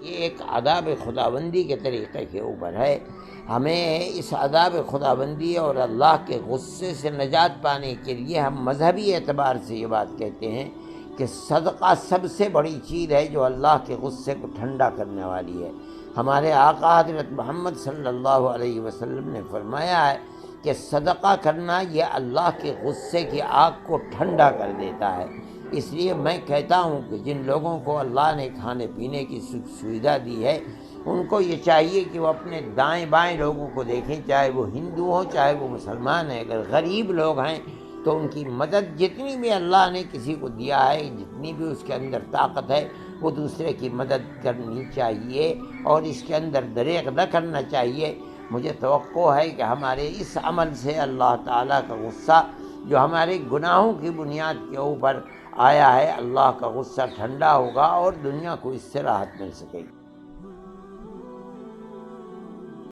یہ ایک عذاب خداوندی کے طریقے کے اوپر ہے۔ ہمیں اس عذاب خداوندی اور اللہ کے غصے سے نجات پانے کے لیے ہم مذہبی اعتبار سے یہ بات کہتے ہیں کہ صدقہ سب سے بڑی چیز ہے جو اللہ کے غصے کو ٹھنڈا کرنے والی ہے۔ ہمارے آقا حضرت محمد صلی اللہ علیہ وسلم نے فرمایا ہے کہ صدقہ کرنا یہ اللہ کے غصے کی آگ کو ٹھنڈا کر دیتا ہے۔ اس لیے میں کہتا ہوں کہ جن لوگوں کو اللہ نے کھانے پینے کی سویدھا دی ہے ان کو یہ چاہیے کہ وہ اپنے دائیں بائیں لوگوں کو دیکھیں، چاہے وہ ہندو ہوں چاہے وہ مسلمان ہیں۔ اگر غریب لوگ ہیں تو ان کی مدد جتنی بھی اللہ نے کسی کو دیا ہے، جتنی بھی اس کے اندر طاقت ہے، وہ دوسرے کی مدد کرنی چاہیے اور اس کے اندر دریغ نہ کرنا چاہیے۔ مجھے توقع ہے کہ ہمارے اس عمل سے اللہ تعالیٰ کا غصہ جو ہمارے گناہوں کی بنیاد کے اوپر آیا ہے، اللہ کا غصہ ٹھنڈا ہوگا اور دنیا کو اس سے راحت مل سکے گی۔